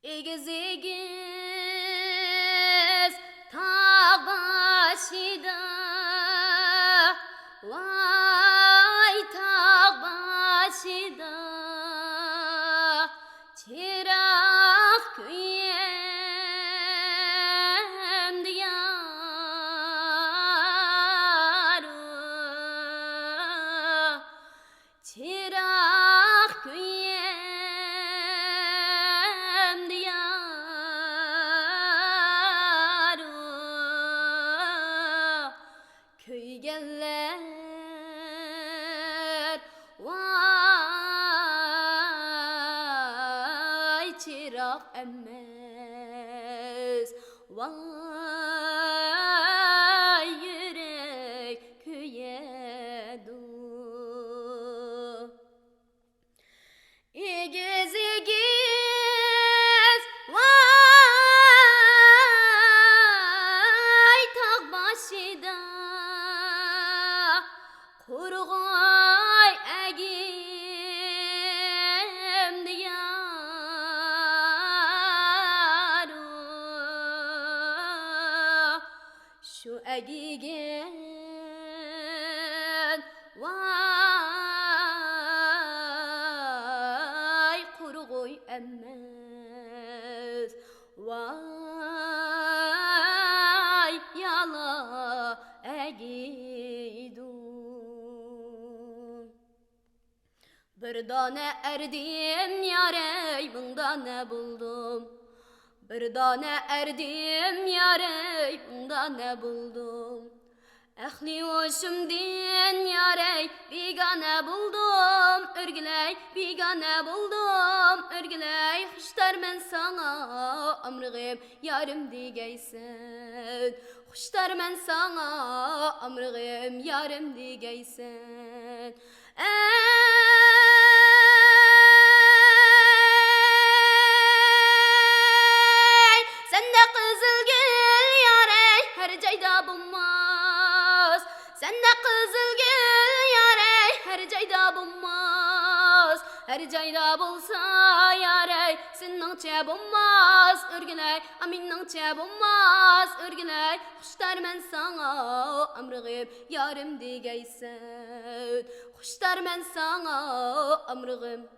Egiz egiz tağ başıda, vay tağ başıda çırak köyem diyarı, çırak köyem diyarı, köy geller vay çırak emmez, vay yürek köye dur. Egiz egiz vay tağ başıda, kurğay egim diyarı, şu egigen vay kurğay emmez, vay yala egidum. Bir tane erdim yarey, bunda ne buldum? Bir tane erdim yarey, bunda ne buldum? Ehli hoşumdin yarey, bigane buldum, örgüley bigane buldum, örgüley hoştar men sana, amrığım yarım digeysen, hoştar men sana, amrığım yarım digeysen. Ey sende kızıl gül yarey, her cayda bulmaz. Sende kızıl gül yarey, her cayda bulmaz. Her cayda bulsa yarey, senince bulmaz. Örgüley, aminince bulmaz. Örgüley, hoştar men sana, amrığım yarım digeysen. Hoştar men sana, amrığım.